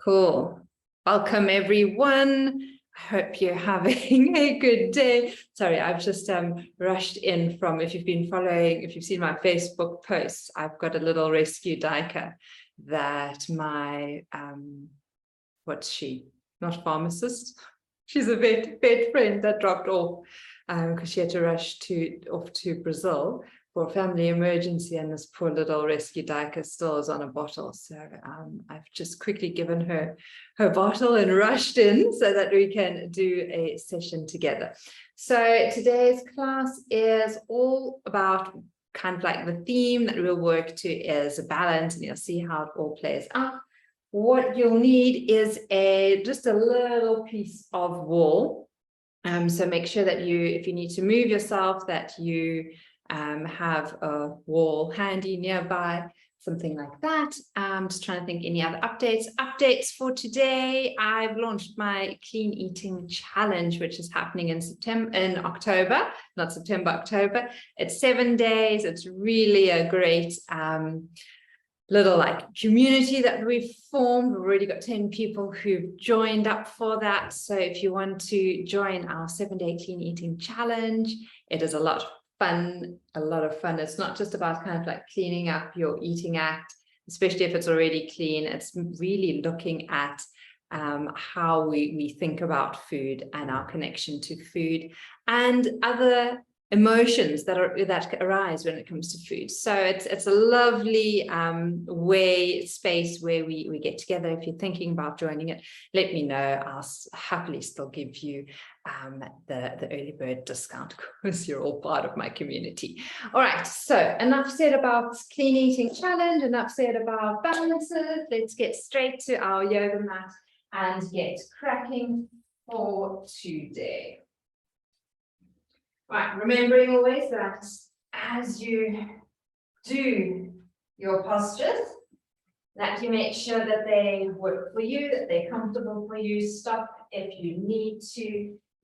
Cool. Welcome, everyone. I hope you're having a good day. Sorry, I've just rushed in from, if you've seen my Facebook posts, I've got a little rescue diker that my, what's she? Not pharmacist. She's a vet friend that dropped off because she had to rush off to Brazil for a family emergency, and this poor little rescue diker still is on a bottle. So I've just quickly given her bottle and rushed in so that we can do a session together. So today's class is all about kind of like the theme that we'll work to is a balance, and you'll see how it all plays out. What you'll need is just a little piece of wall. So make sure that if you need to move yourself, that you have a wall handy nearby, something like that. I'm just trying to think any other updates. Updates for today. I've launched my clean eating challenge, which is happening in October. October. It's 7 days. It's really a great little community that we've formed. We've already got 10 people who've joined up for that. So if you want to join our 7-day clean eating challenge, it is a lot of fun. It's not just about kind of like cleaning up your eating act, especially if it's already clean. It's really looking at how we think about food and our connection to food and other emotions that arise when it comes to food. So it's a lovely space where we get together. If you're thinking about joining it, let me know. I'll happily still give you the early bird discount because you're all part of my community. All right, so enough said about clean eating challenge, enough said about balances. Let's get straight to our yoga mat and get cracking for today. Right, remembering always that as you do your postures, that you make sure that they work for you, that they're comfortable for you. Stop if you need to.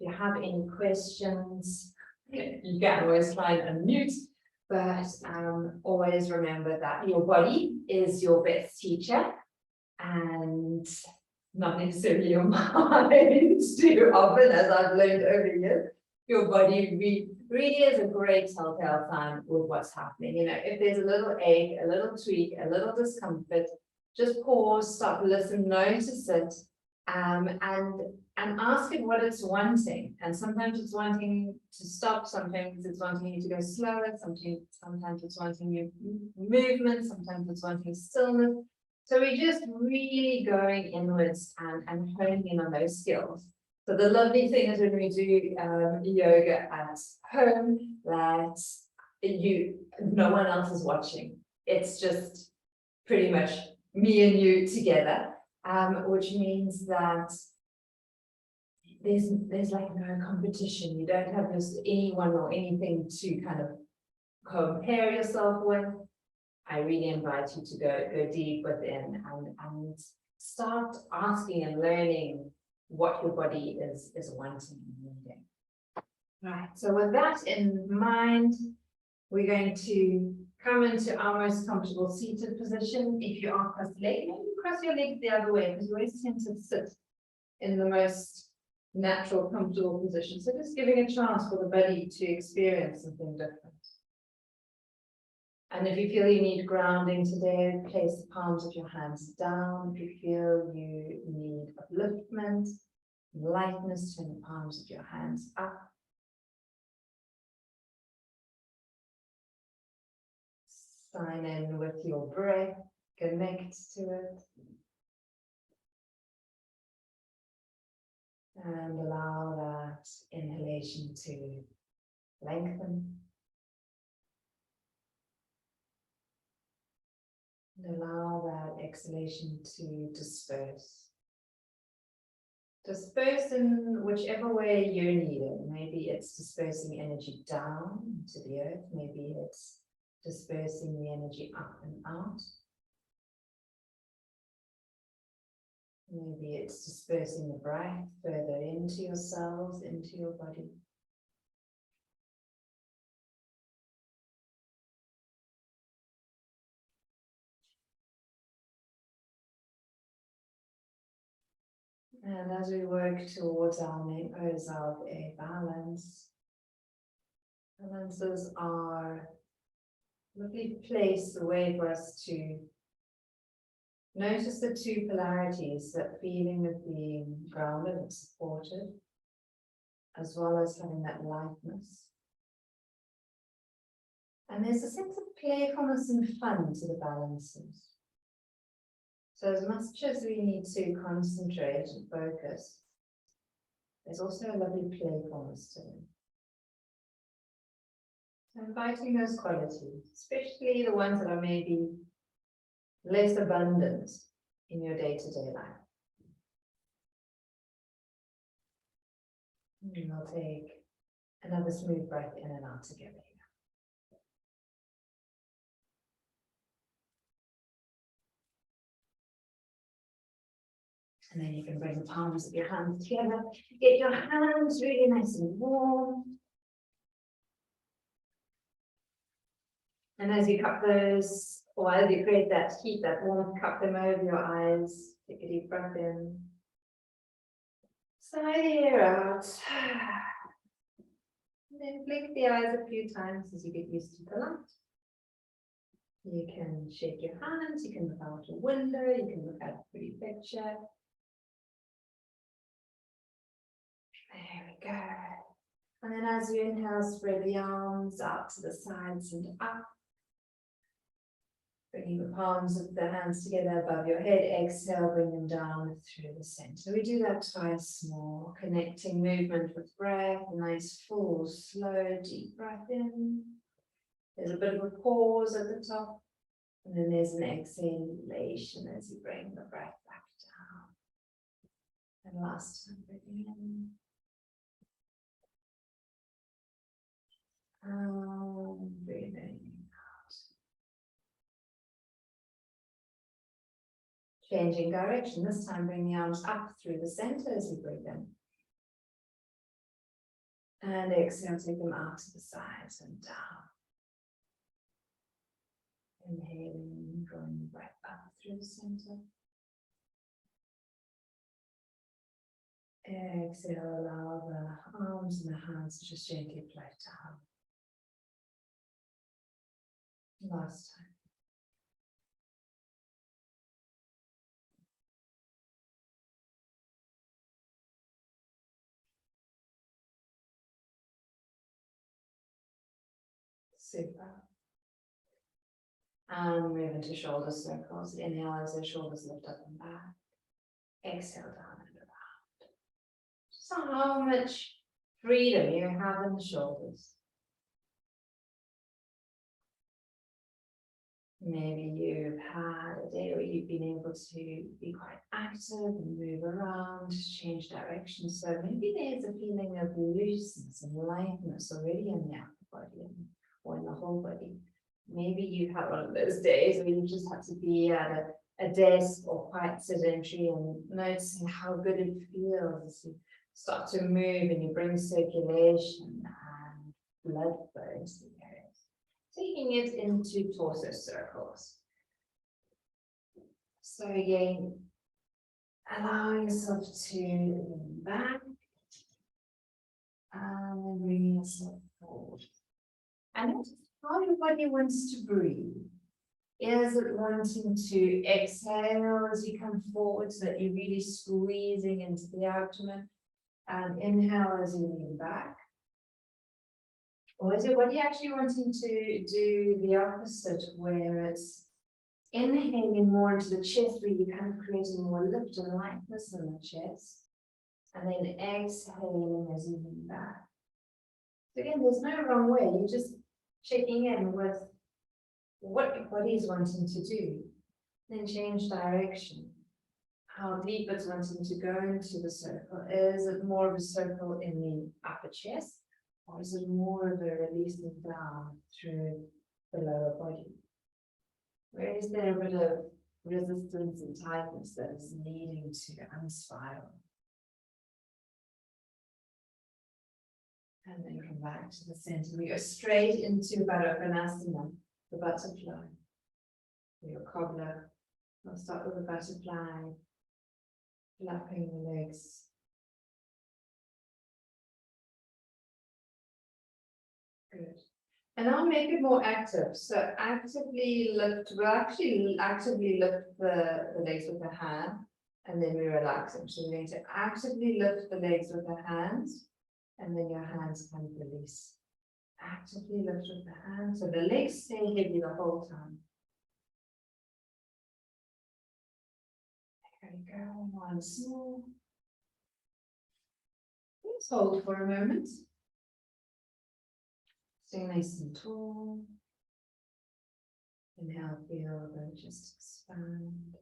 If you have any questions, you can always try and unmute, but always remember that your body is your best teacher and not necessarily your mind too often, as I've learned over the years. Your body really is a great telltale sign with what's happening. If there's a little ache, a little tweak, a little discomfort, just pause, stop, listen, notice it, and ask it what it's wanting. And sometimes it's wanting to stop, sometimes it's wanting you to go slower, sometimes it's wanting you movement, sometimes it's wanting stillness. So we're just really going inwards and honing in on those skills. So the lovely thing is when we do yoga at home, that no one else is watching. It's just pretty much me and you together, which means that there's like no competition. You don't have anyone or anything to kind of compare yourself with. I really invite you to go deep within and start asking and learning what your body is wanting and needing. Right, so with that in mind, we're going to come into our most comfortable seated position. If you are cross-legged, maybe cross your legs the other way, because you always tend to sit in the most natural, comfortable position. So just giving a chance for the body to experience something different. And if you feel you need grounding today, place the palms of your hands down. If you feel you need upliftment, lightness, turn the palms of your hands up. Sign in with your breath, connect to it. And allow that inhalation to lengthen. And allow that exhalation to disperse. Disperse in whichever way you're needed. Maybe it's dispersing energy down into the earth. Maybe it's dispersing the energy up and out. Maybe it's dispersing the breath further into your cells, into your body. And as we work towards our main pose of a balance, balances are a lovely place, a way for us to notice the two polarities, that feeling of being grounded and supported, as well as having that lightness. And there's a sense of playfulness and fun to the balances. So as much as we need to concentrate and focus, there's also a lovely playfulness to them. So inviting those qualities, especially the ones that are maybe less abundant in your day-to-day life. And we'll take another smooth breath in and out together. And then you can bring the palms of your hands together. Get your hands really nice and warm. And as you cup those, or as you create that heat, that warmth, cup them over your eyes. Take a deep breath in. Sigh the air out. And then blink the eyes a few times as you get used to the light. You can shake your hands, you can look out a window, you can look at a pretty picture. There we go. And then as you inhale, spread the arms out to the sides and up. Bringing the palms of the hands together above your head. Exhale, bring them down through the center. We do that twice more. Connecting movement with breath. A nice full, slow, deep breath in. There's a bit of a pause at the top. And then there's an exhalation as you bring the breath back down. And last time, breathing in. Breathing out. Changing direction. This time bring the arms up through the center as you breathe in. And exhale, take them out to the sides and down. Inhaling, drawing the breath up through the center. Exhale, allow the arms and the hands to just gently float down. Last time. Super. And move into shoulder circles. Inhale as the shoulders lift up and back. Exhale down and around. Just how much freedom you have in the shoulders. Maybe you've had a day where you've been able to be quite active and move around, change direction. So maybe there's a feeling of looseness and lightness already in the upper body or in the whole body. Maybe you've had one of those days where you just had to be at a desk or quite sedentary and noticing how good it feels as you start to move and you bring circulation and blood flow into the areas. Taking it into torso circles. So again, allowing yourself to lean back and then bringing yourself forward. And notice how your body wants to breathe. Is it wanting to exhale as you come forward so that you're really squeezing into the abdomen, and inhale as you lean back? Or is your body actually wanting to do the opposite, where it's inhaling more into the chest, where you're kind of creating more lift and lightness in the chest, and then exhaling as you lean back? So again, there's no wrong way. You're just checking in with what your body is wanting to do. Then change direction. How deep it's wanting to go into the circle. Is it more of a circle in the upper chest? Or is it more of a releasing down through the lower body? Where is there a bit of resistance and tightness that is needing to unspiral? And then come back to the center. We go straight into Vrksasana, the butterfly. Your cobbler. We'll start with the butterfly. flapping the legs. Good. And I'll make it more active. So actively lift, we'll actually actively lift the legs with the hand, and then we relax them. So we're going to actively lift the legs with the hands, and then your hands can release. Actively lift with the hands, so the legs stay heavy the whole time. There we go, once more. Let's hold for a moment. Stay nice and tall. Inhale, feel them just expand.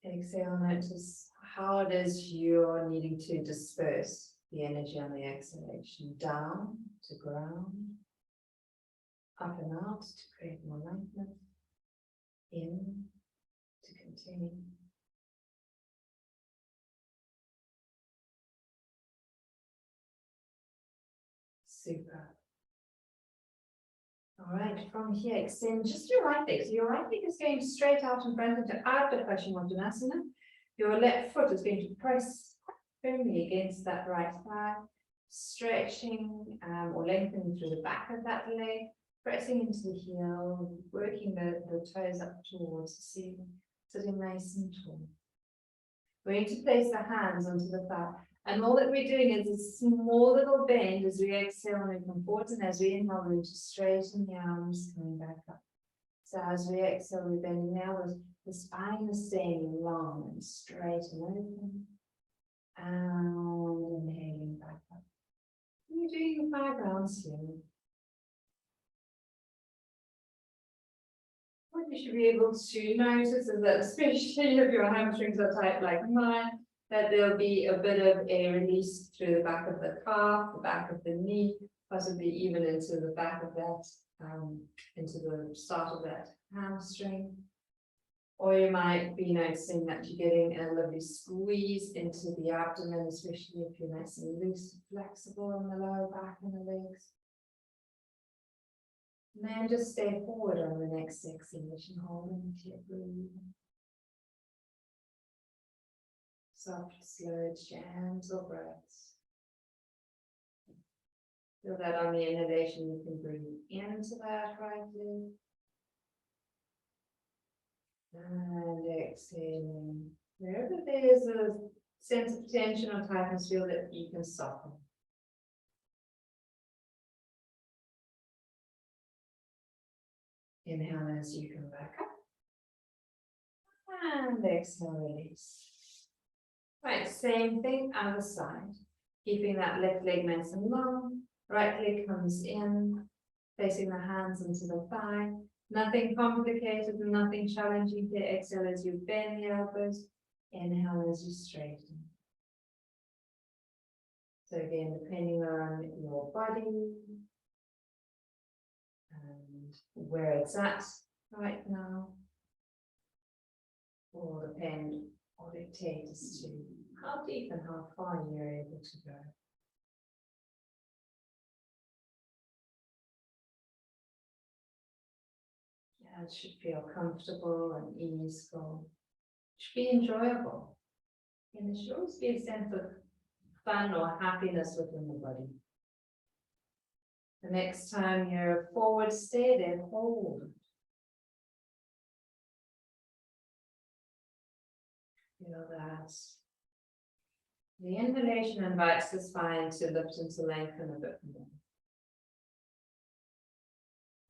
Exhale, notice how it is you're needing to disperse the energy on the exhalation. Down to ground, up and out to create more lightness, in to continue. Super. All right, from here, extend just your right leg. So your right leg is going straight out in front into Ardha Paschimattanasana. Your left foot is going to press firmly against that right thigh, stretching or lengthening through the back of that leg, pressing into the heel, working the toes up towards the ceiling, sitting nice and tall. We're going to place the hands onto the thigh. And all that we're doing is a small little bend as we exhale and we come forward, and as we inhale, we're going to straighten the arms, coming back up. So as we exhale, we're bending now, the spine is staying long and straight and open. And inhaling back up. You're doing 5 rounds here. What you should be able to notice is that, especially if your hamstrings are tight like mine, that there'll be a bit of a release through the back of the calf, the back of the knee, possibly even into the back of that, into the start of that hamstring. Or you might be noticing that you're getting a lovely squeeze into the abdomen, especially if you're nice and loose, flexible in the lower back and the legs. And then just stay forward on the next exhalation, holding to your breathing. Soft, slow, gentle breaths. Feel that on the inhalation, you can breathe into that right leg. And exhaling. Wherever there's a sense of tension or tightness, feel that you can soften. Inhale as you come back up. And exhale, release. Right, same thing, other side. Keeping that left leg nice and long. Right leg comes in, placing the hands into the thigh. Nothing complicated and nothing challenging here. Exhale as you bend the elbows. Inhale as you straighten. So again, depending on your body and where it's at right now, will depend or dictate as to how deep and how far you're able to go. Yeah, it should feel comfortable and easeful. It should be enjoyable. And there should always be a sense of fun or happiness within the body. The next time you're forward, stay there, hold. Feel that. The inhalation invites the spine to lift and to lengthen a bit more.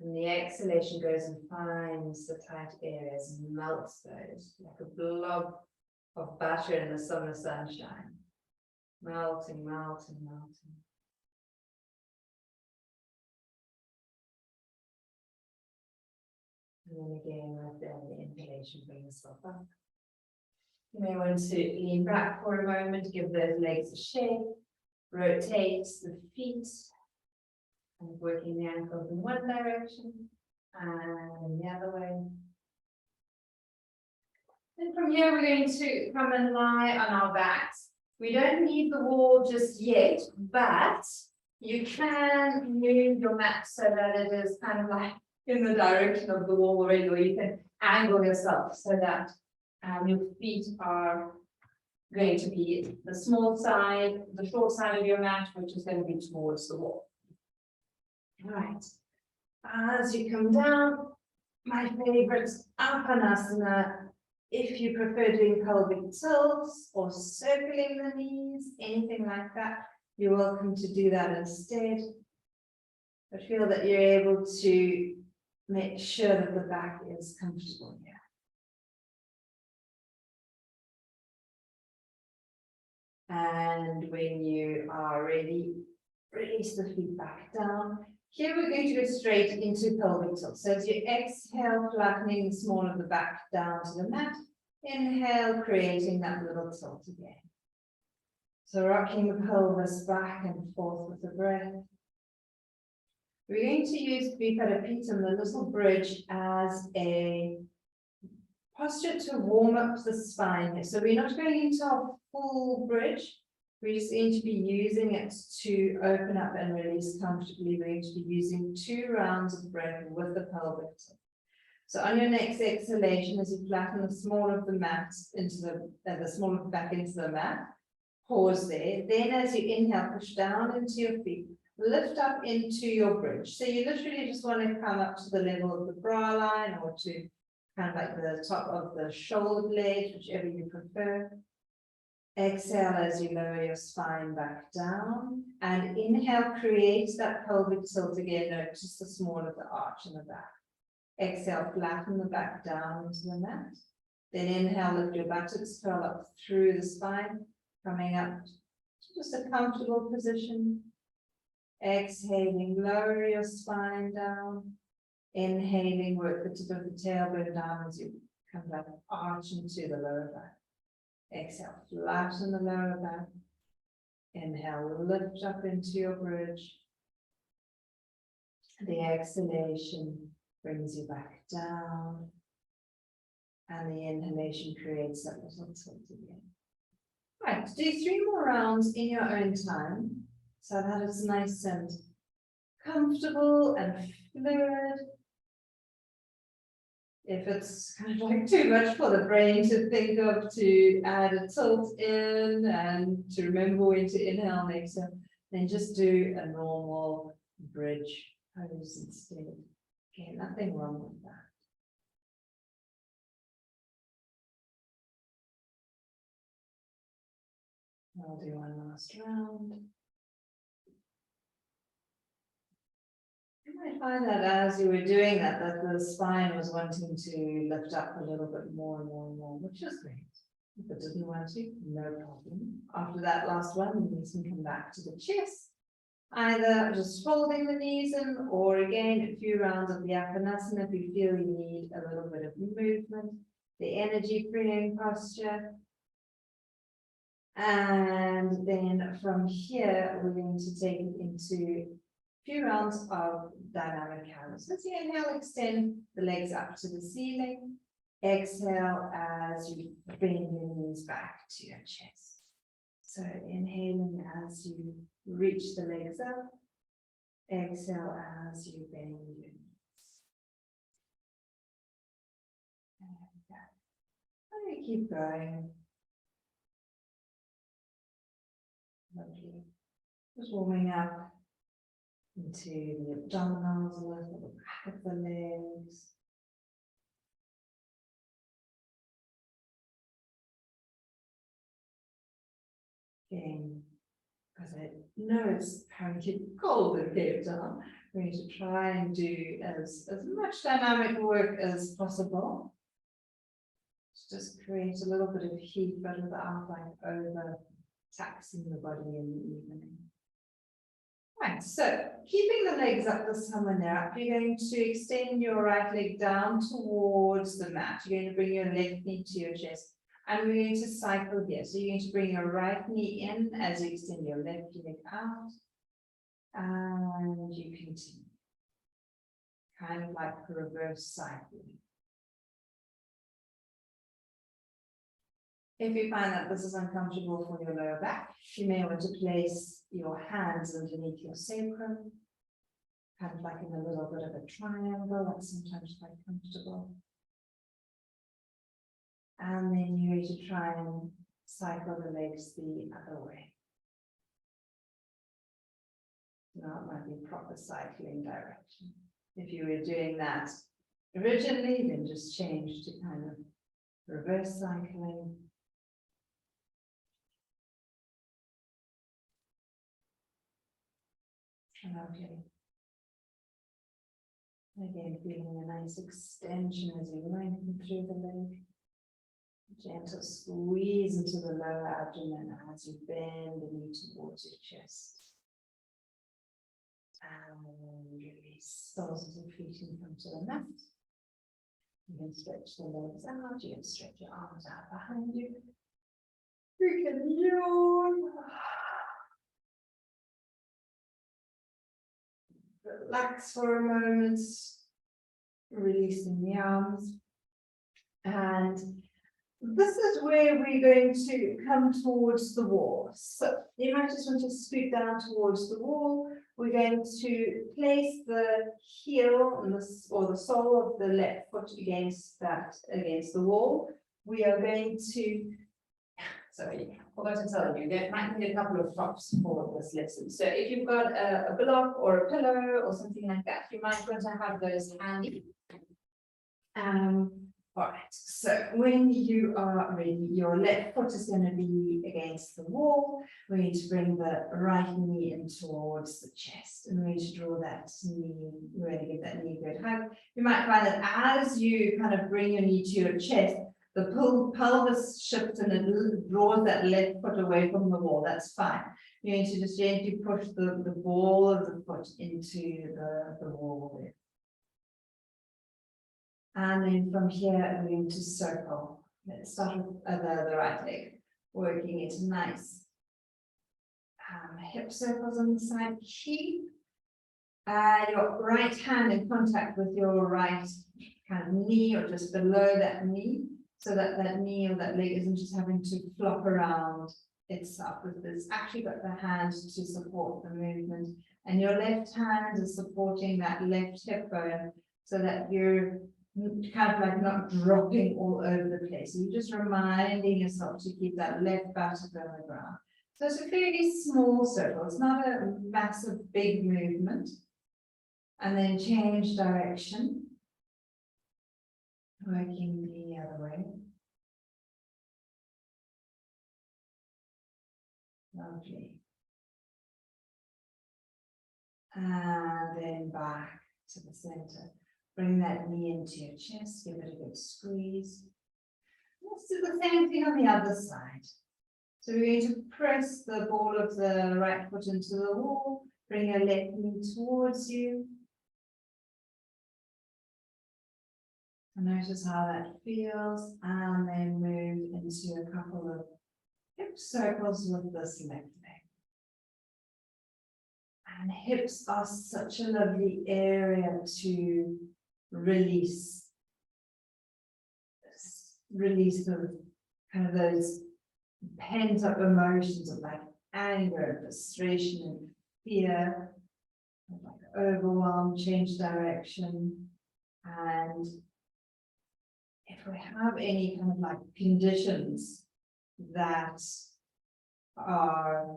And the exhalation goes and finds the tight areas and melts those like a blob of butter in the summer sunshine. Melting, melting, melting. And then again, with the inhalation, bring yourself up. You may want to lean back for a moment, give those legs a shake, rotate the feet, and working the ankles in one direction and the other way. And from here, we're going to come and lie on our backs. We don't need the wall just yet, but you can move your mat so that it is kind of like in the direction of the wall already, or you can angle yourself so that And your feet are going to be the small side, the short side of your mat, which is going to be towards the wall. Right. As you come down, my favorite Vrksasana. If you prefer doing pelvic tilts or circling the knees, anything like that, you're welcome to do that instead. But feel that you're able to make sure that the back is comfortable here. And when you are ready, release the feet back down. Here we're going to go straight into pelvic tilt. So as you exhale, flattening the small of the back down to the mat. Inhale, creating that little tilt again. So rocking the pelvis back and forth with the breath. We're going to use Vrksasana, the little bridge, as a posture to warm up the spine. So we're not going into a full bridge. We're just going to be using it to open up and release comfortably. We're going to be using 2 rounds of breath with the pelvic tilt. So on your next exhalation, as you flatten the small of the mat into the small of the back into the mat, pause there. Then as you inhale, push down into your feet, lift up into your bridge. So you literally just want to come up to the level of the bra line or to kind of like the top of the shoulder blade, whichever you prefer. Exhale as you lower your spine back down, and inhale, create that pelvic tilt again. Notice the small of the arch in the back. Exhale, flatten the back down into the mat. Then inhale, lift your buttocks, curl up through the spine, coming up to just a comfortable position. Exhaling, lower your spine down. Inhaling, work the tip of the tailbone down as you come back, arch into the lower back. Exhale, flatten the lower back. Inhale, lift up into your bridge. The exhalation brings you back down. And the inhalation creates that little tilt again. Right, do 3 more rounds in your own time, so that it's nice and comfortable and fluid. If it's kind of like too much for the brain to think of, to add a tilt in and to remember when to inhale and exhale, then just do a normal bridge pose instead. Okay, nothing wrong with that. I'll do one last round. You might find that as you were doing that, the spine was wanting to lift up a little bit more and more and more, which is great. If it didn't want to, no problem. After that last one, the knees can come back to the chest. Either just folding the knees in, or again, a few rounds of the Vrksasana if you feel you need a little bit of movement, the energy freeing posture. And then from here, we're going to take it into a few rounds of dynamic candles. As you inhale, extend the legs up to the ceiling. Exhale as you bring your knees back to your chest. So inhaling as you reach the legs up. Exhale as you bend your knees. And you keep going. Lovely. Just warming up into the abdominals, a little the back of the legs. Again, because I know it's apparently cold in Cape Town, we're going to try and do as much dynamic work as possible. Just create a little bit of heat, but without like over taxing the body in the evening. Right, so keeping the legs up this time when they're up, you're going to extend your right leg down towards the mat. You're going to bring your left knee to your chest, and we're going to cycle here. So you're going to bring your right knee in as you extend your left leg out, and you continue. Kind of like a reverse cycling. If you find that this is uncomfortable for your lower back, you may want to place your hands underneath your sacrum, kind of like in a little bit of a triangle. That's sometimes quite comfortable. And then you're going to try and cycle the legs the other way. Now it might be proper cycling direction. If you were doing that originally, then just change to kind of reverse cycling. Lovely. Again, feeling a nice extension as you lengthen through the leg. Gentle squeeze into the lower abdomen as you bend the knee towards your chest. And release soles of the feet in front of the mat. You can stretch the legs out, you can stretch your arms out behind you. You can yawn. Relax for a moment, releasing the arms. And this is where we're going to come towards the wall. So you might just want to scoot down towards the wall. We're going to place the heel and or the sole of the left foot against the wall. We are going to, sorry, I forgot to tell you, you might need a couple of props for this lesson. So if you've got a block or a pillow or something like that, you might want to have those handy. All right, so when you are ready, your left foot is going to be against the wall. We're going to bring the right knee in towards the chest, and we're going to draw that knee, we're going to give that knee a good hug. You might find that as you kind of bring your knee to your chest, the pelvis shifts and it draws that left foot away from the wall. That's fine. You're going to just gently push the ball of the foot into the wall there. And then from here, we're going to circle. Let's start with the right leg, working it nice. Hip circles on the side. Keep your right hand in contact with your right kind of knee or just below that knee, so that that knee or that leg isn't just having to flop around itself. It's actually got the hand to support the movement. And your left hand is supporting that left hip bone so that you're kind of like not dropping all over the place. So you're just reminding yourself to keep that left buttock on the ground. So it's a fairly small circle. It's not a massive, big movement. And then change direction. Working the other way. Lovely. And then back to the center. Bring that knee into your chest, give it a good squeeze. Let's do the same thing on the other side. So we're going to press the ball of the right foot into the wall, bring your left knee towards you. And notice how that feels, and then move into a couple of hip circles with this left leg. And hips are such a lovely area to release the kind of those pent up emotions of like anger, frustration, and fear, like overwhelm, change direction. And if we have any kind of like conditions that are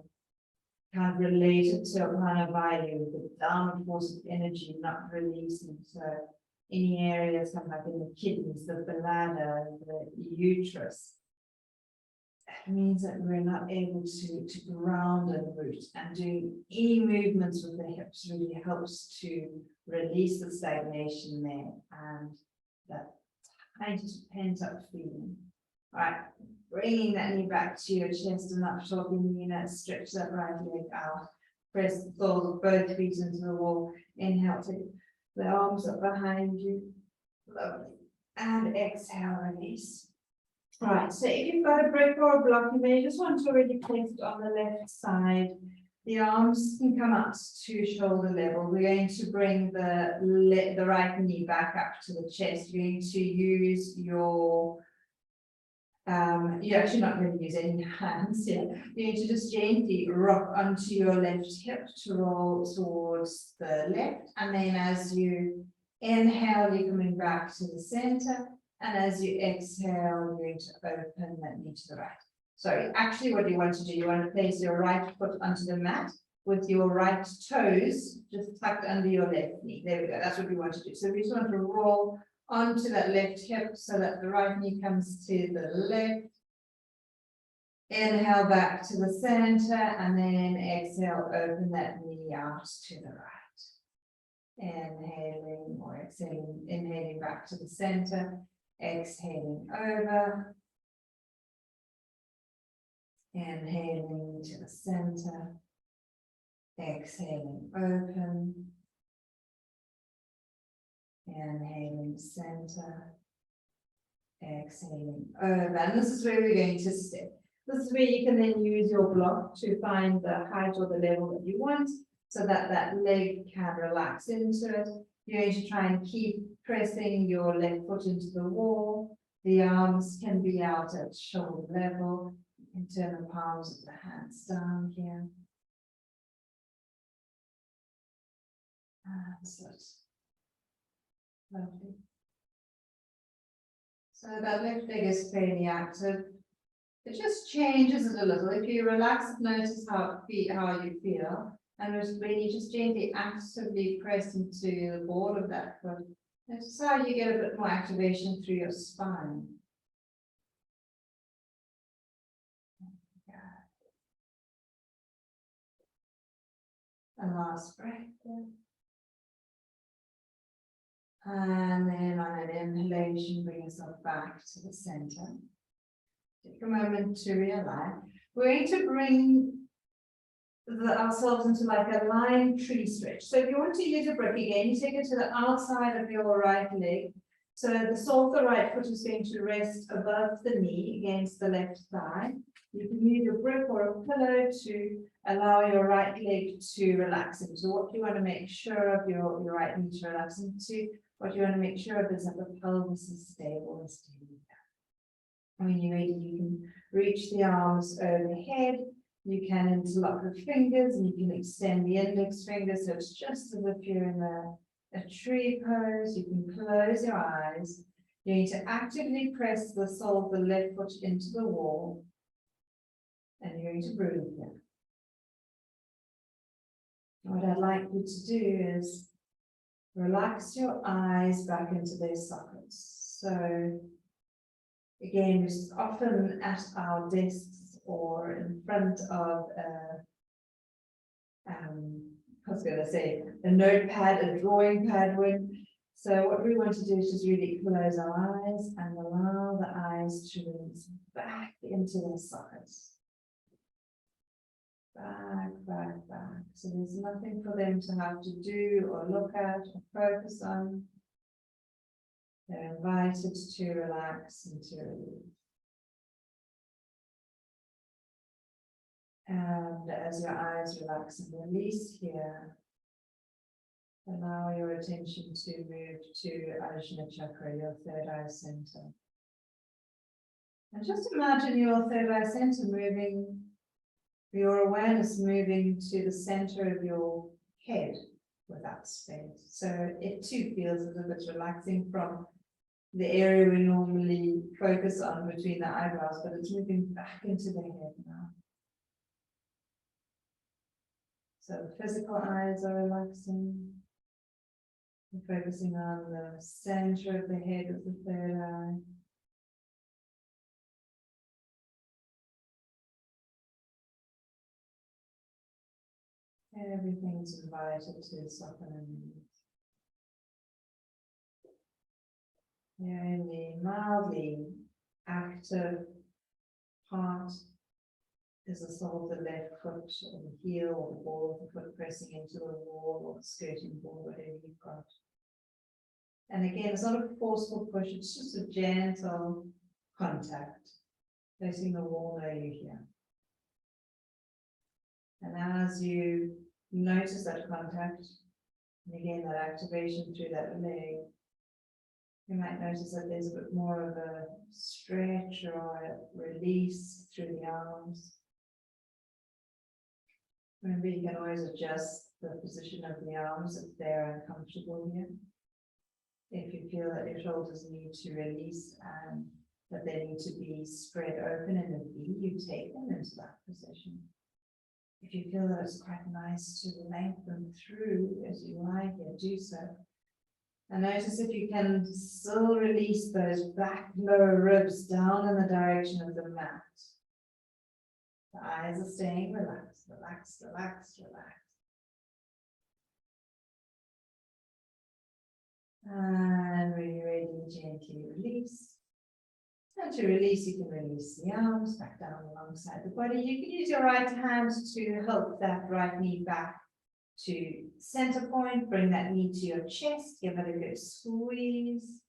kind of related to a prana value, the downward force of energy not releasing, so any areas kind of like in the kidneys, the bladder, the uterus, that means that we're not able to ground and root, and doing any movements with the hips really helps to release the stagnation there and that tight pent up feeling. All right, bringing that knee back to your chest and up, shouldering the knee, stretch that right leg out, press the soles of both feet into the wall. Inhale, take the arms up behind you, lovely, and exhale, release. All right, so if you've got a brick or a block, you may just want to already place it on the left side. The arms can come up to shoulder level. We're going to bring the right knee back up to the chest. You're going to use your you're actually not going to use any hands here. You're going to just gently rock onto your left hip to roll towards the left. And then as you inhale, you're coming back to the center. And as you exhale, you're going to open that knee to the right. Sorry, actually what you want to do, you want to place your right foot onto the mat with your right toes just tucked under your left knee. There we go, that's what we want to do. So we just want to roll onto that left hip so that the right knee comes to the left. Inhale back to the center and then exhale, open that knee out to the right. Inhaling or exhaling, inhaling back to the center, exhaling over. Inhaling to the center, exhaling open. Inhaling center, exhaling over. And this is where we're going to step. This is where you can then use your block to find the height or the level that you want so that that leg can relax into it. You're going to try and keep pressing your left foot into the wall. The arms can be out at shoulder level. You can turn the palms of the hands down here. That's it. Lovely. So that left leg is fairly active. It just changes it a little. If you relax it, notice how you feel. And when you just gently actively press into the ball of that foot, notice how you get a bit more activation through your spine. And last breath there. And then on an inhalation, bring yourself back to the center. Take a moment to realign. We're going to bring ourselves into like a line tree stretch. So if you want to use a brick again, you take it to the outside of your right leg. So the sole of the right foot is going to rest above the knee against the left thigh. You can use a brick or a pillow to allow your right leg to relax into. What you want to make sure of your right knee to relax into, what you want to make sure of is that the pelvis is stable and steady. When you're ready, you can reach the arms overhead. You can interlock the fingers and you can extend the index finger so it's just as if you're in a tree pose. You can close your eyes. You need to actively press the sole of the left foot into the wall. And you're going to breathe here. What I'd like you to do is relax your eyes back into their sockets. So again, just often at our desks or in front of I was going to say a notepad, a drawing pad. So what we want to do is just really close our eyes and allow the eyes to release back into their sockets. Back, back, back. So there's nothing for them to have to do or look at or focus on. They're invited to relax and to release. And as your eyes relax and release here, allow your attention to move to Ajna Chakra, your third eye center. And just imagine your third eye center moving, your awareness moving to the center of your head without space. So it too feels as if it's relaxing from the area we normally focus on between the eyebrows, but it's moving back into the head now. So the physical eyes are relaxing. We're focusing on the center of the head of the third eye. Everything's invited to soften and release. You're in the mildly active part is the sole of the left foot or the heel or the ball of the foot pressing into the wall or the skirting board, whatever you've got. And again, it's not a forceful push, it's just a gentle contact, placing the wall where you're here. And as you notice that contact, and again that activation through that leg, you might notice that there's a bit more of a stretch or a release through the arms. Remember, you can always adjust the position of the arms if they're uncomfortable here. If you feel that your shoulders need to release and that they need to be spread open in a V, you take them into that position. If you feel that it's quite nice to lengthen through as you lie here, do so. And notice if you can still release those back lower ribs down in the direction of the mat. The eyes are staying relaxed, relaxed, relaxed, relaxed. And when you're ready, gently release. And to release, you can release the arms back down alongside the body. You can use your right hand to help that right knee back to center point. Bring that knee to your chest. Give it a good squeeze.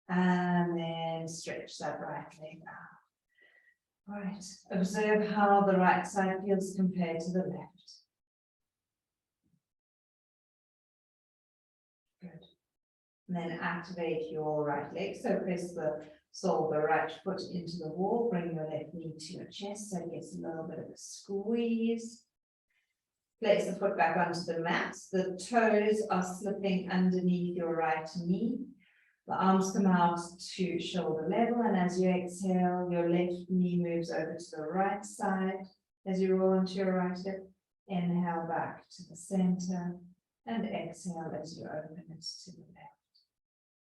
And then stretch that right leg out. All right. Observe how the right side feels compared to the left. Good. And then activate your right leg. So press the sole of the right foot into the wall. Bring your left knee to your chest so it gets a little bit of a squeeze. Place the foot back onto the mat. The toes are slipping underneath your right knee. The arms come out to shoulder level, and as you exhale, your left knee moves over to the right side. As you roll onto your right hip, inhale back to the center, and exhale as you open it to the left.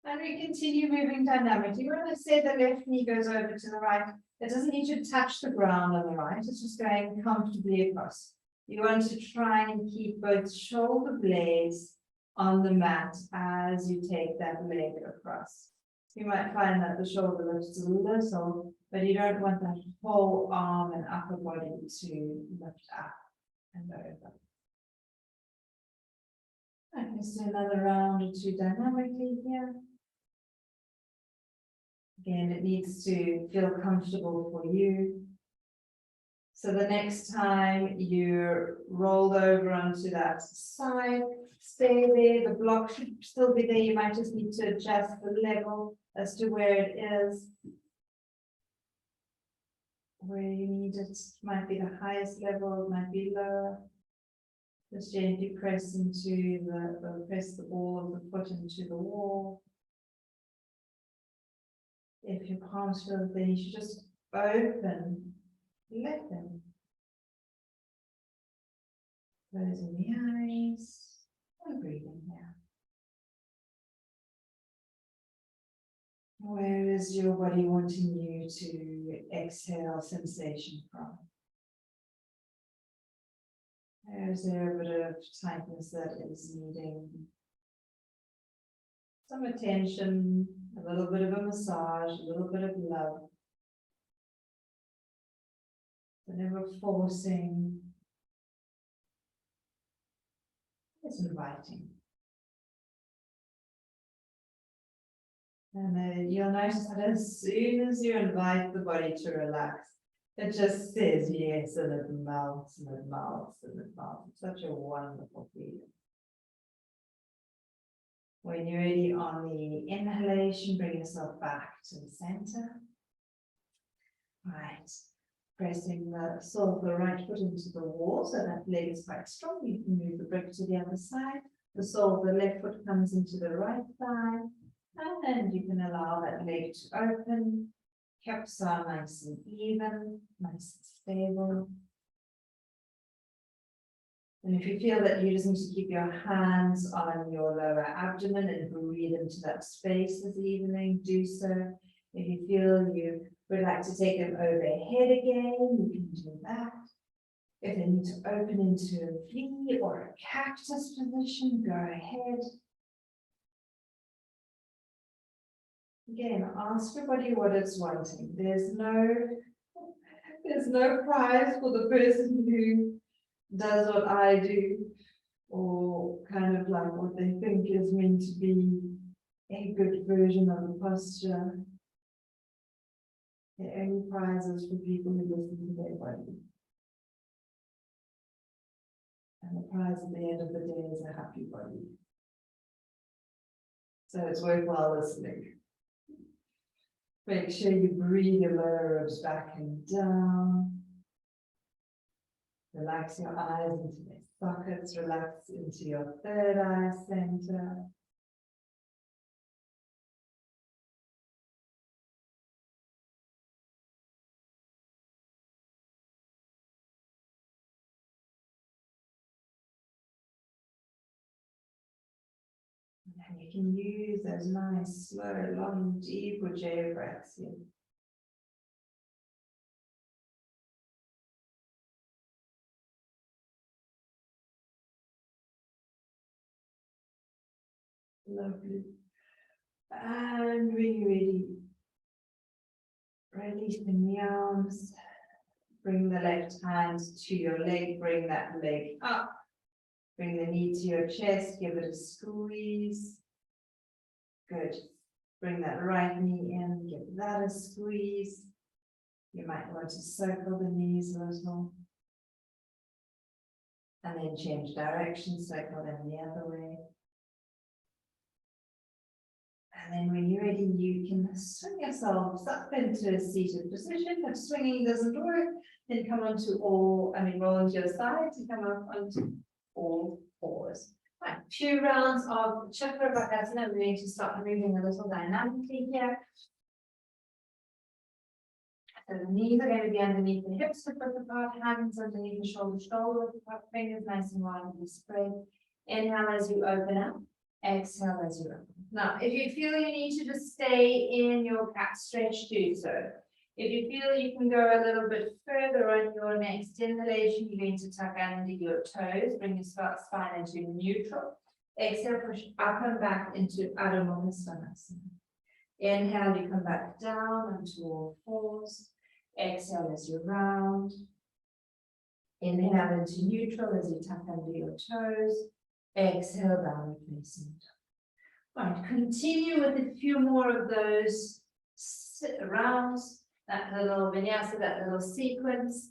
And we continue moving dynamically. When I say the left knee goes over to the right, it doesn't need to touch the ground on the right, it's just going comfortably across. You want to try and keep both shoulder blades on the mat as you take that leg across. You might find that the shoulder lifts a little, but you don't want that whole arm and upper body to lift up and over. Let's do another round or two dynamically here. Again, it needs to feel comfortable for you. So the next time you're rolled over onto that side, stay there. The block should still be there. You might just need to adjust the level as to where it is. Where you need it might be the highest level, it might be lower. Just gently press into press the ball of the foot into the wall. If your palms feel there, you should just open, let them. Closing the eyes and breathing here. Where is your body wanting you to exhale sensation from? Is there a bit of tightness that is needing some attention, a little bit of a massage, a little bit of love? But never forcing. It's inviting. And you'll notice that as soon as you invite the body to relax, it just says yes, and it melts and it melts and it melts. It's such a wonderful feeling. When you're ready on the inhalation, bring yourself back to the center. Right. Pressing the sole of the right foot into the wall so that leg is quite strong. You can move the brick to the other side. The sole of the left foot comes into the right thigh. And you can allow that leg to open. Hips are nice and even, nice and stable. And if you feel that you just need to keep your hands on your lower abdomen and breathe into that space this evening, do so. If you feel you would like to take them overhead again, you can do that. If they need to open into a V or a cactus position, go ahead. Again, ask your body what it's wanting. There's no prize for the person who does what I do, or kind of like what they think is meant to be a good version of the posture. The only prize is for people who listen to their body. And the prize at the end of the day is a happy body. So it's worthwhile listening. Make sure you breathe your lower ribs back and down. Relax your eyes into their sockets. Relax into your third eye center. And you can use those nice, slow, long, deep Ujjayi breaths here. Lovely. And really, really releasing the arms. Bring the left hand to your leg, bring that leg up. Bring the knee to your chest, give it a squeeze. Good. Bring that right knee in, give that a squeeze. You might want to circle the knees a little. And then change direction, circle them the other way. And then when you're ready, you can swing yourselves up into a seated position. If swinging doesn't work, then come onto roll onto your side to come up onto all fours. Right, few rounds of chakra Vrksasana. We're going to start moving a little dynamically here. So the knees are going to be underneath the hips, width apart, hands underneath the shoulder width apart, fingers nice and widely spread. Inhale as you open up, exhale as you open. Now, if you feel you need to just stay in your cat stretch, do so. If you feel you can go a little bit further on your next inhalation, you're going to tuck under your toes, bring your spine into neutral. Exhale, push up and back into Adho Mukha Svanasana. Inhale, you come back down onto all fours. Exhale as you round. Inhale into neutral as you tuck under your toes. Exhale, downward facing dog. Right, continue with a few more of those rounds, that little vinyasa, that little sequence.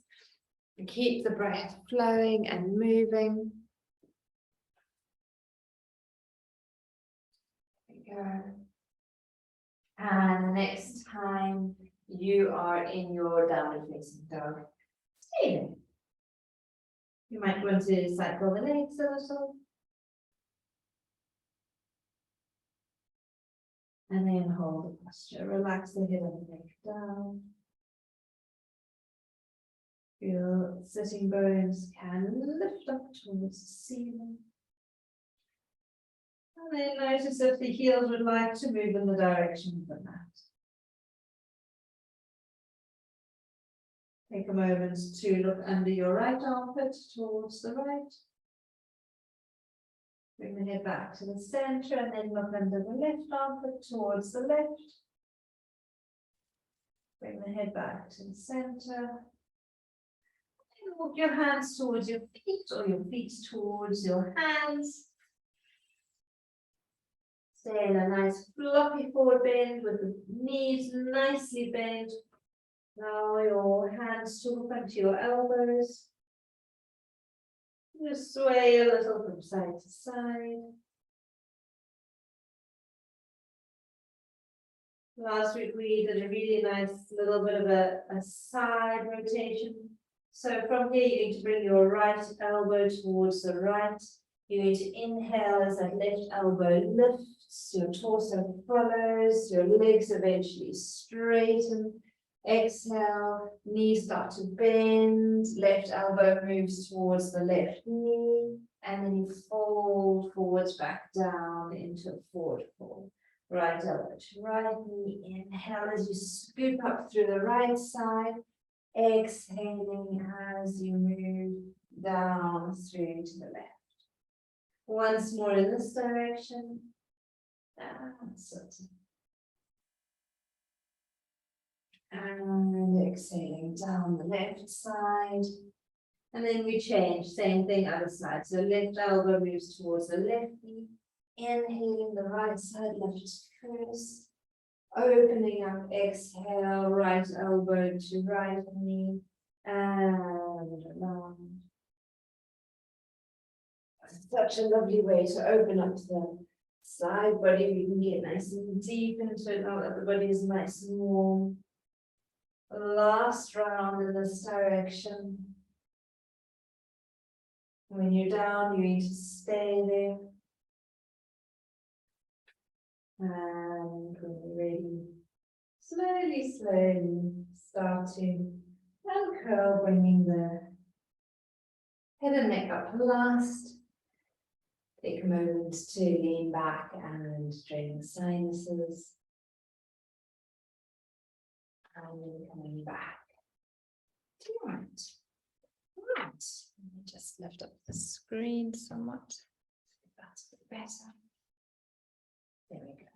And keep the breath flowing and moving. There we go. And next time you are in your downward facing dog, stay there. You might want to cycle the legs a little. And then hold the posture. Relax the head and the neck down. Your sitting bones can lift up towards the ceiling. And then notice if the heels would like to move in the direction of the mat. Take a moment to look under your right armpit towards the right. Bring the head back to the center and then look under the left armpit towards the left. Bring the head back to the center. And walk your hands towards your feet or your feet towards your hands. Stay in a nice floppy forward bend with the knees nicely bent. Allow your hands to look onto your elbows. Just sway a little from side to side. Last week we did a really nice little bit of a side rotation. So from here you're going to bring your right elbow towards the right. You're going to inhale as that left elbow lifts, your torso follows, your legs eventually straighten. Exhale, knees start to bend, left elbow moves towards the left knee, and then you fold forwards back down into a forward fold. Right elbow to right knee, inhale as you scoop up through the right side, exhaling as you move down through to the left. Once more in this direction, and sit. And exhaling down the left side. And then we change, same thing, other side. So left elbow moves towards the left knee. Inhaling the right side, left first. Opening up, exhale, right elbow to right knee. And around. Such a lovely way to open up the side body. We can get nice and deep into it now that the body is nice and warm. Last round in this direction. When you're down, you need to stay there. And when you're ready, slowly, slowly start to uncurl, bringing the head and neck up last. Take a moment to lean back and drain the sinuses. And then coming back to your right. Right. Let me just lift up the screen somewhat. That's a bit better. There we go.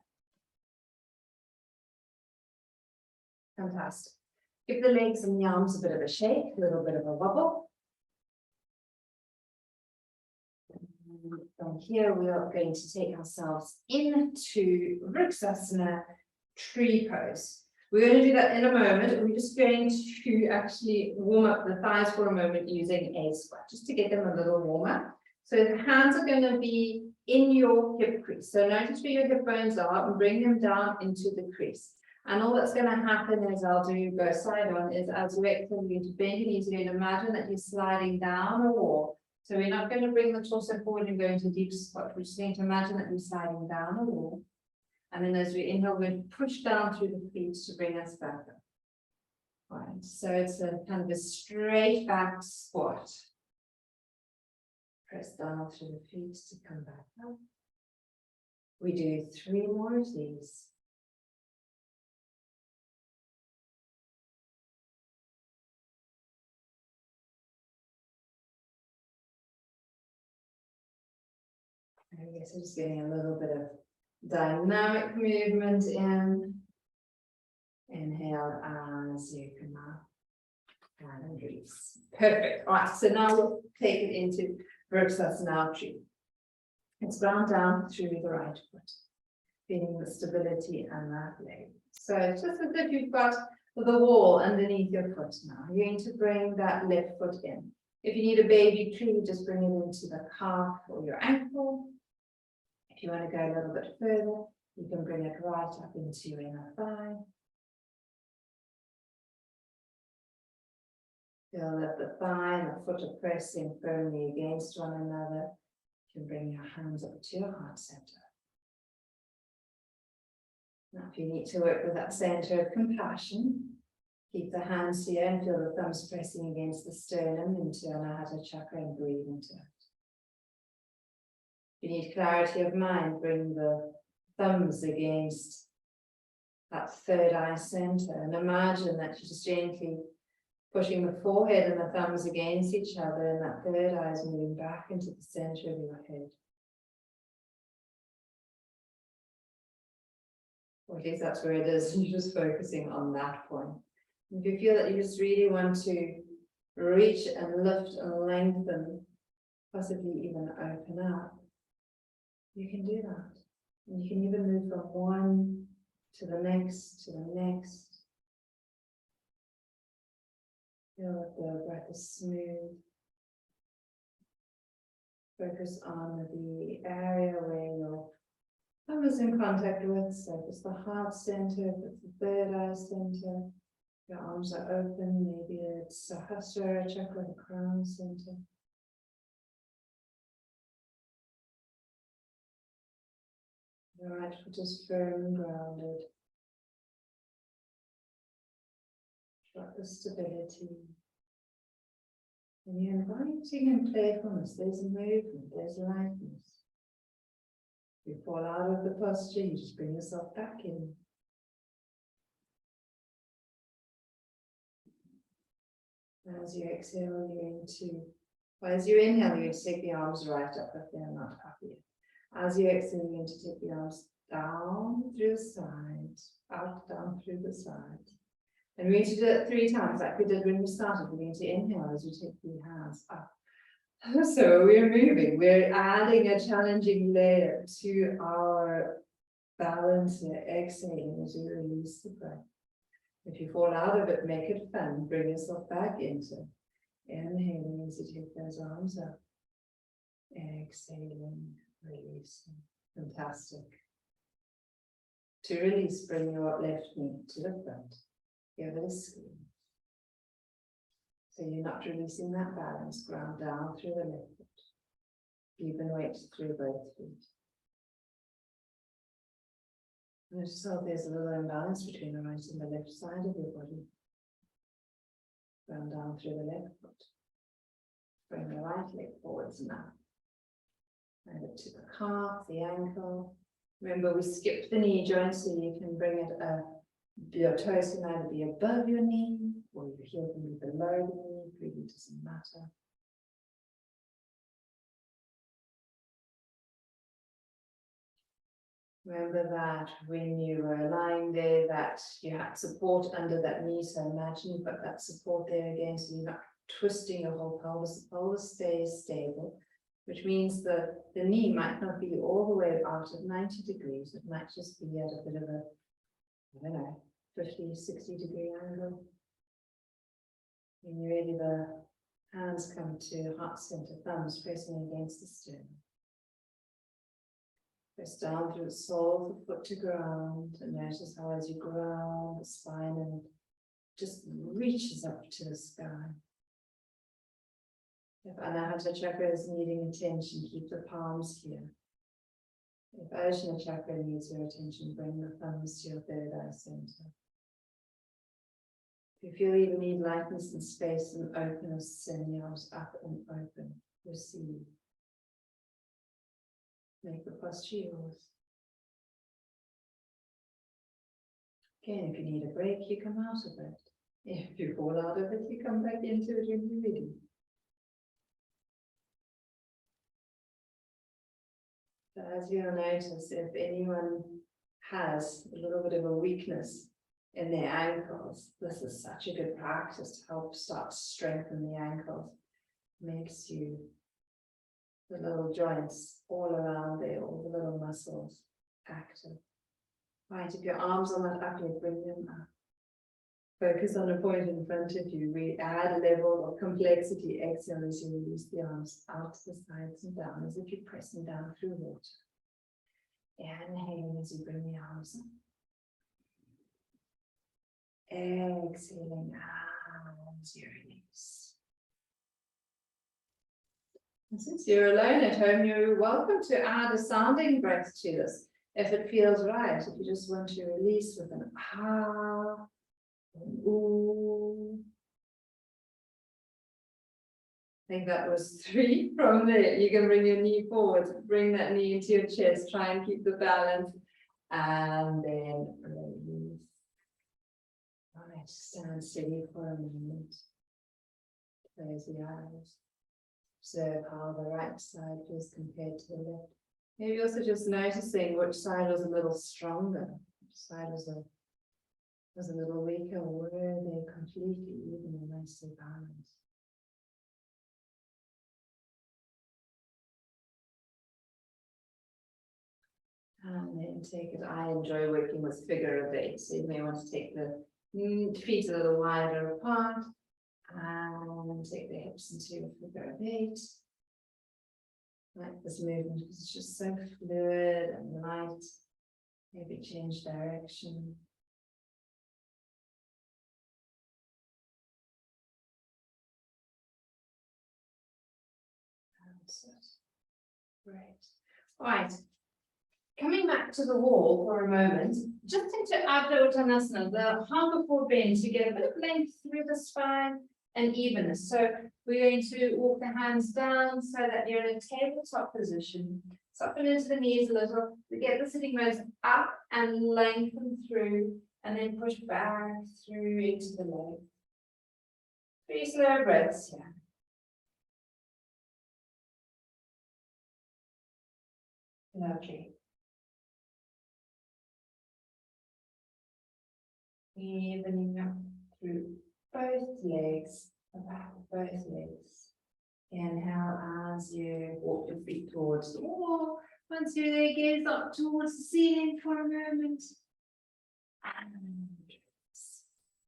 Fantastic. Give the legs and the arms a bit of a shake, a little bit of a wobble. And from here, we are going to take ourselves into Vrksasana tree pose. We're going to do that in a moment. We're just going to actually warm up the thighs for a moment using a squat, just to get them a little warmer. So the hands are going to be in your hip crease. So notice where your hip bones are and bring them down into the crease. And all that's going to happen is I'll do both side on is as you exhale, you're going to bend your knees. You're going to imagine that you're sliding down a wall. So we're not going to bring the torso forward and go into a deep squat. We're just going to imagine that we're sliding down a wall. And then as we inhale, we're going to push down through the feet to bring us back up. Right, so it's a kind of a straight back squat. Press down through the feet to come back up. We do 3 more of these. I guess I'm just getting a little bit of dynamic movement in. Inhale as you come up and release. Perfect. All right, so now we'll take it into Vrksasana tree. It's ground down through the right foot, feeling the stability and that leg. So it's just as if you've got the wall underneath your foot now. You're going to bring that left foot in. If you need a baby tree, just bring it into the calf or your ankle. If you want to go a little bit further, you can bring it right up into your inner thigh. Feel that the thigh and the foot are pressing firmly against one another. You can bring your hands up to your heart center. Now, if you need to work with that center of compassion, keep the hands here and feel the thumbs pressing against the sternum into Anahata chakra and breathe into it. If you need clarity of mind, bring the thumbs against that third eye center and imagine that you're just gently pushing the forehead and the thumbs against each other, and that third eye is moving back into the center of your head. Or at least that's where it is, and you're just focusing on that point. If you feel that you just really want to reach and lift and lengthen, possibly even open up, you can do that. And you can even move from one to the next, to the next. Feel that the breath is smooth. Focus on the area where your thumb is in contact with. So if it's the heart center, if it's the third eye center, your arms are open. Maybe it's Sahasrara chakra, the crown center. The right foot is firm and grounded. Got the stability. And you're inviting in playfulness. There's movement, there's lightness. You fall out of the posture, you just bring yourself back in. As you exhale, you're going to, well, as you inhale, you're going to take the arms right up if they're not up yet. As you exhale, you're going to take the arms down through the sides, out, down through the sides. And we're going to do it 3 times, like we did when we started. We're going to inhale as you take the hands up. So we're moving, we're adding a challenging layer to our balance here, exhaling as you release the breath. If you fall out of it, make it fun, bring yourself back into it. Inhaling as you take those arms up. Exhaling, releasing. Fantastic. To release, bring your left knee to the front. Give it a squeeze. So you're not releasing that balance, ground down through the left foot. Even weight through both feet. Notice how there's a little imbalance between the right and the left side of your body. Ground down through the left foot. Bring the right leg forwards now. over to the calf, the ankle. Remember, we skipped the knee joint, so you can bring it your toes can either be above your knee or your heel can be below the knee, it really doesn't matter. Remember that when you were lying there that you had support under that knee, so imagine you've got that support there again, so you're not twisting your whole pelvis. The pelvis stays stable, which means the knee might not be all the way out at 90 degrees, it might just be at a bit of a, I don't know, 50, 60 degree angle. When you're ready, the hands come to heart center, thumbs pressing against the sternum. Press down through the sole of the foot to ground, and notice how as you ground, the spine and just reaches up to the sky. If Anahata chakra is needing attention, keep the palms here. If Ajna chakra needs your attention, bring the thumbs to your third eye center. If you feel you need lightness and space and openness, send yours up and open. Receive. Make the posture yours. Again, if you need a break, you come out of it. If you fall out of it, you come back into it when you're ready. So as you'll notice, if anyone has a little bit of a weakness in their ankles, this is such a good practice to help start to strengthen the ankles. Makes you the little joints all around there, all the little muscles active. Right, if your arms are not up yet, bring them up. Focus on a point in front of you. We add a level of complexity. Exhale as you release the arms out to the sides and down, as if you're pressing down through water. Inhaling as you bring the arms up. Exhaling as you release. And since you're alone at home, you're welcome to add a sounding breath to this, if it feels right. If you just want to release with an ah, an ooh. I think that was 3 from there. You can bring your knee forward, bring that knee into your chest, try and keep the balance, and then release. All right, stand steady for a moment. Close the eyes. Observe how the right side feels compared to the left. Maybe also just noticing which side was a little stronger, which side was a little weaker, or were they completely even and nicely balanced. And then take it. I enjoy working with figure of 8, so you may want to take the feet a little wider apart and take the hips into a figure of 8. Like this movement because it's just so fluid and light. Maybe change direction. Great. All right. Coming back to the wall for a moment, just into Ardha Uttanasana, the half forward bend to get a bit of length through the spine and evenness. So we're going to walk the hands down so that you're in a tabletop position. Soften into the knees a little. We get the sitting bones up and lengthen through, and then push back through into the leg. 3 slow breaths here. Lovely. Evening up through both legs, the back of both legs. Inhale as you walk your feet towards the wall. Once your gaze up towards the ceiling for a moment. And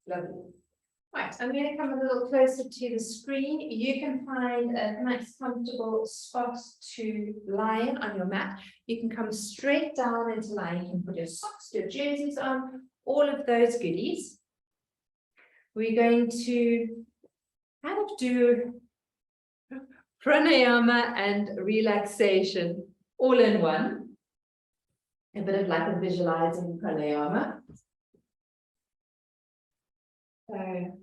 lovely. Right, I'm going to come a little closer to the screen. You can find a nice comfortable spot to lie in on your mat. You can come straight down into lying. You can put your socks, your jerseys on, all of those goodies. We're going to kind of do pranayama and relaxation all in one. A bit of like a visualizing pranayama. So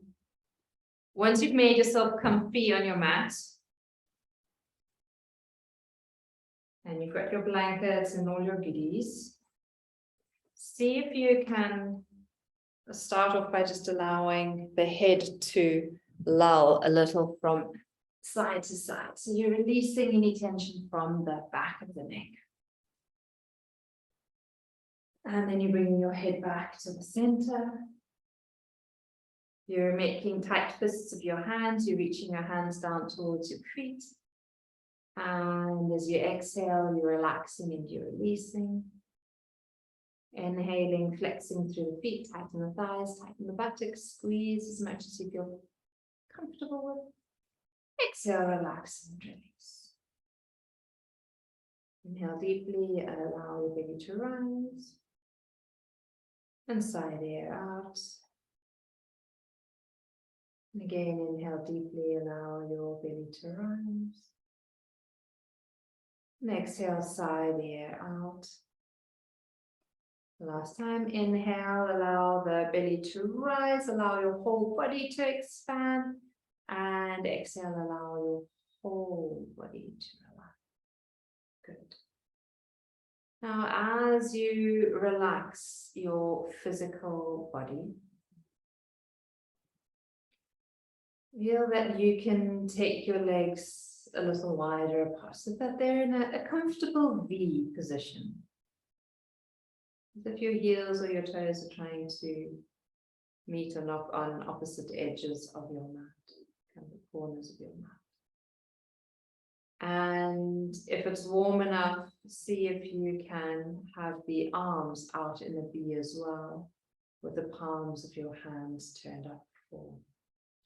once you've made yourself comfy on your mat, And you've got your blankets and all your goodies. See if you can start off by just allowing the head to lull a little from side to side. So you're releasing any tension from the back of the neck. And then you're bringing your head back to the center. You're making tight fists of your hands. You're reaching your hands down towards your feet. And as you exhale, you're relaxing and you're releasing. Inhaling, flexing through the feet, tighten the thighs, tighten the buttocks, squeeze as much as you feel comfortable with. Exhale, relax and release. Inhale deeply, allow your belly to rise. And sigh the air out. And again, inhale deeply, allow your belly to rise. And exhale, sigh the air out. Last time, inhale, allow the belly to rise, allow your whole body to expand. And exhale, allow your whole body to relax. Good. Now, as you relax your physical body, feel that you can take your legs a little wider apart so that they're in a comfortable V position. As if your heels or your toes are trying to meet or knock on opposite edges of your mat, kind of the corners of your mat. And if it's warm enough, see if you can have the arms out in a V as well, with the palms of your hands turned up for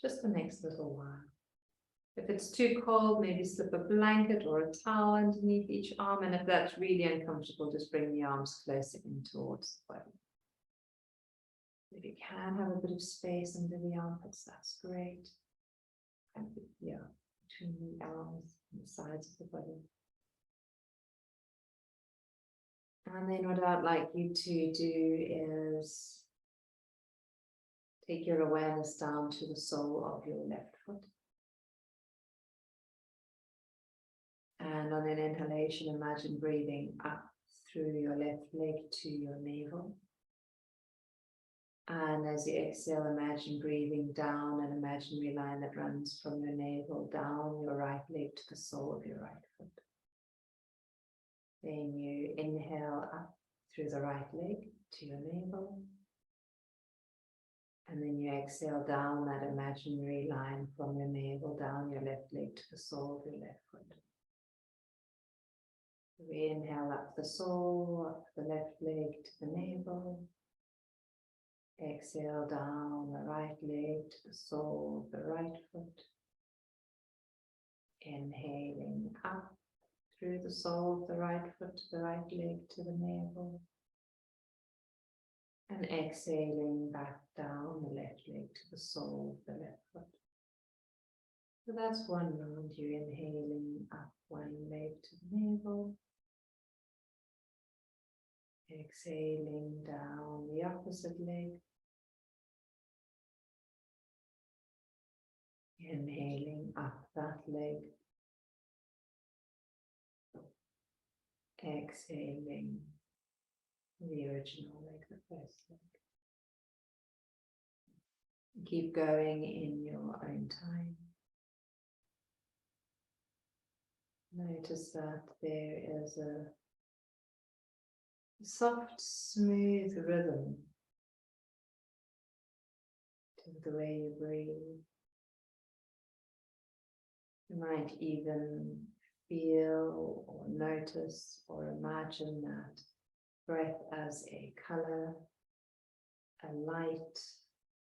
just the next little while. If it's too cold, maybe slip a blanket or a towel underneath each arm. And if that's really uncomfortable, just bring the arms closer in towards the body. If you can have a bit of space under the armpits, that's great. And yeah, between the arms and the sides of the body. And then what I'd like you to do is take your awareness down to the sole of your left foot. And on an inhalation, imagine breathing up through your left leg to your navel. And as you exhale, imagine breathing down an imaginary line that runs from your navel down your right leg to the sole of your right foot. Then you inhale up through the right leg to your navel. And then you exhale down that imaginary line from your navel down your left leg to the sole of your left foot. We inhale up the sole, up the left leg to the navel. Exhale down the right leg to the sole of the right foot. Inhaling up through the sole of the right foot to the right leg to the navel. And exhaling back down the left leg to the sole of the left foot. So that's one round. You're inhaling up one leg to the navel. Exhaling down the opposite leg. Inhaling up that leg. Exhaling the original leg, the first leg. Keep going in your own time. Notice that there is a soft, smooth rhythm to the way you breathe. You might even feel or notice or imagine that breath as a color, a light,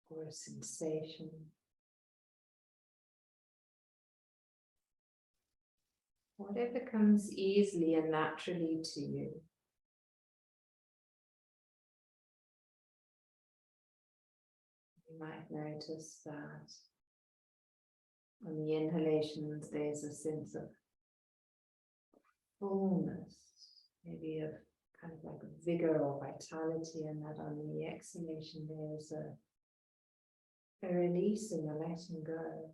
or a sensation. Whatever comes easily and naturally to you. You might notice that on the inhalations there's a sense of fullness, maybe of kind of like vigor or vitality, and that on the exhalation there's a release and a letting go.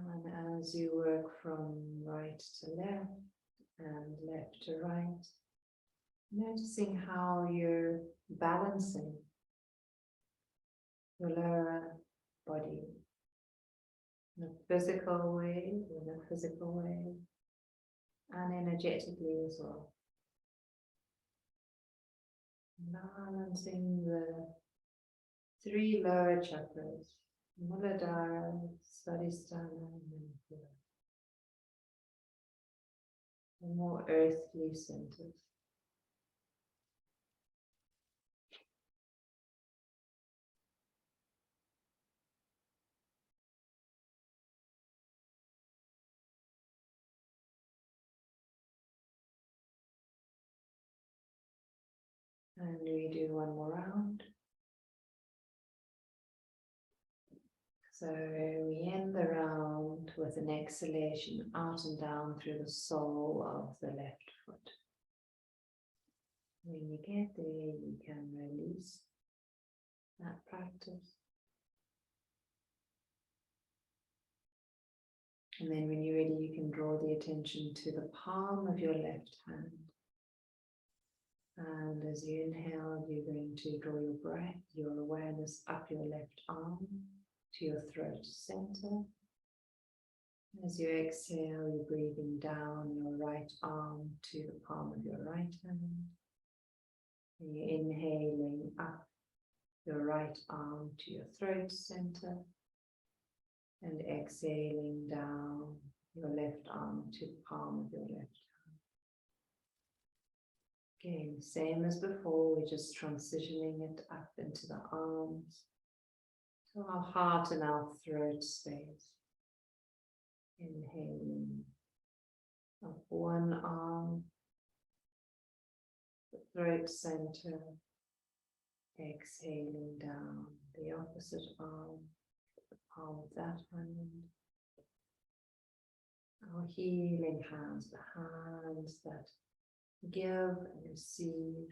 And as you work from right to left and left to right, noticing how you're balancing your lower body in a physical way, and energetically as well. Balancing the three lower chakras, Muladhara, Svadhisthana, and Manipura. The more earthly centers. And we do one more round. So we end the round with an exhalation out and down through the sole of the left foot. When you get there, you can release that practice. And then when you're ready, you can draw the attention to the palm of your left hand. And as you inhale, you're going to draw your breath, your awareness up your left arm to your throat center. As you exhale, you're breathing down your right arm to the palm of your right hand. And you're inhaling up your right arm to your throat center. And exhaling down your left arm to the palm of your left hand. Again, same as before, we're just transitioning it up into the arms, to our heart and our throat space. Inhaling up one arm, the throat center. Exhaling down the opposite arm, the palm of that hand. Our healing hands, the hands that give and receive.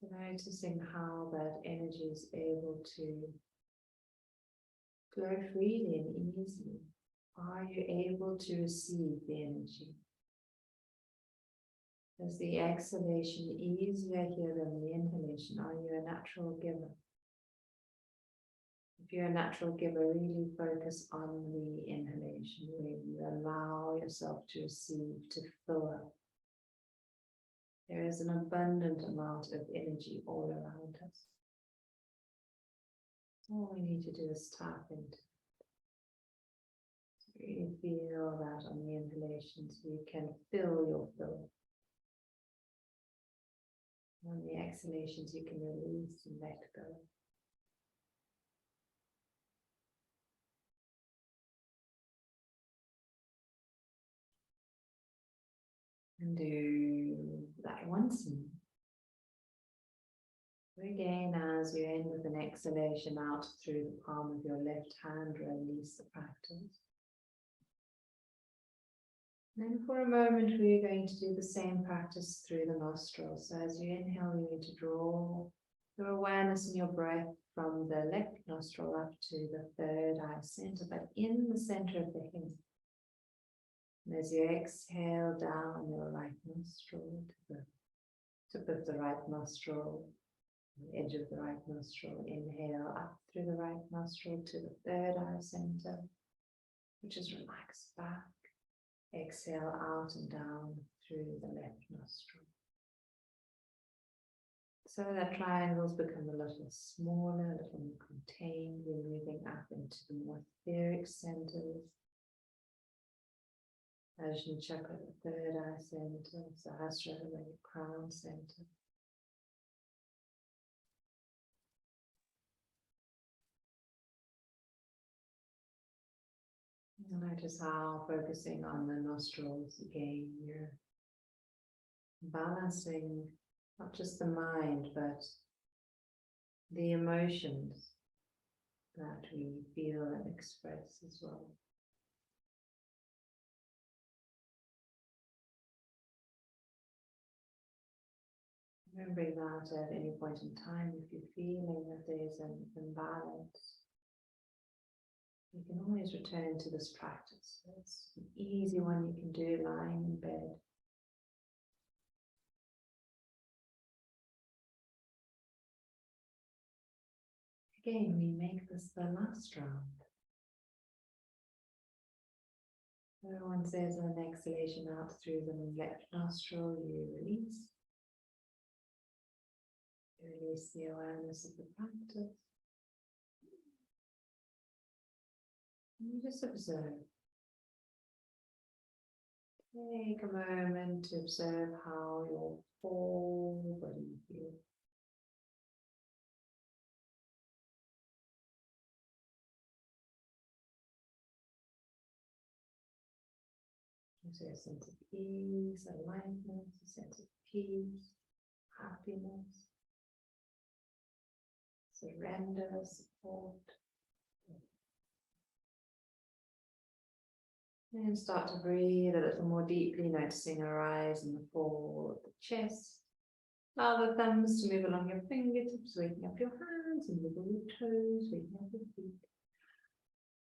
So noticing how that energy is able to flow freely and easily. Are you able to receive the energy? Is the exhalation easier here than the inhalation? Are you a natural giver? If you're a natural giver, really focus on the inhalation, where you allow yourself to receive, to fill up. There is an abundant amount of energy all around us. All we need to do is tap into it. Really feel that on the inhalation so you can fill your fill. On the exhalations, you can release and let go. And do that once more. Again, as you end with an exhalation out through the palm of your left hand, release the practice. Then for a moment, we're going to do the same practice through the nostrils. So as you inhale, you need to draw your awareness and your breath from the left nostril up to the third eye center, but in the center of the head. And as you exhale down your right nostril to the tip of the right nostril, the edge of the right nostril, inhale up through the right nostril to the third eye center, which is relaxed back. Exhale out and down through the left nostril. So that triangles become a little smaller, a little more contained. We're moving up into the more etheric centers. Ajna chakra, the third eye center, Sahasrara, the crown center. And notice how focusing on the nostrils again, you're balancing not just the mind, but the emotions that we feel and express as well. Remembering that at any point in time, if you're feeling that there's an imbalance, You can always return to this practice. It's an easy one you can do lying in bed. Again, we make this the last round. Once there's an exhalation out through the left nostril, you release. You release the awareness of the practice. And you just observe. Take a moment to observe how your whole body feels. So a sense of ease, aliveness, a sense of peace, happiness, surrender, support. And start to breathe a little more deeply, noticing a rise and the fall of the chest. Allow the thumbs to move along your fingertips, waking up your hands and wiggle your toes, waking up your feet.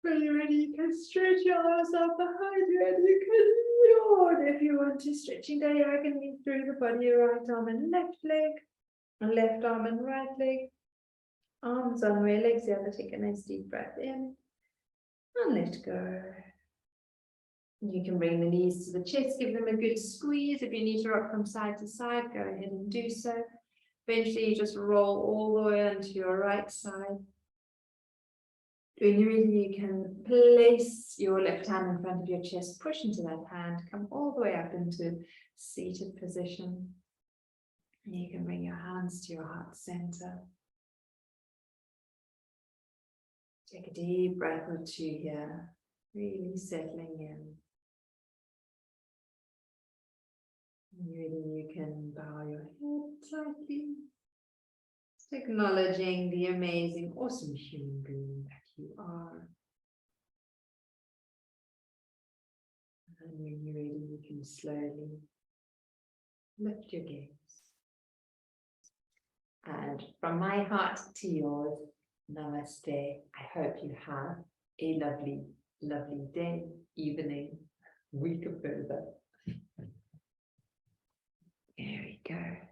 When you're ready, you can stretch your arms out behind you and you can yawn if you want to. Stretching diagonally through the body, your right arm and left leg, left arm and right leg. Arms on where legs the other. Take a nice deep breath in and let go. You can bring the knees to the chest, give them a good squeeze. If you need to rock from side to side, go ahead and do so. Eventually, you just roll all the way onto your right side. When you're ready, you can place your left hand in front of your chest, push into that hand, come all the way up into seated position. And you can bring your hands to your heart center. Take a deep breath or two here, really settling in. When you're ready, you can bow your head slightly, just acknowledging the amazing, awesome human being that you are. And when you're ready, you can slowly lift your gaze. And from my heart to yours, namaste. I hope you have a lovely, lovely day, evening, week or further. There we go.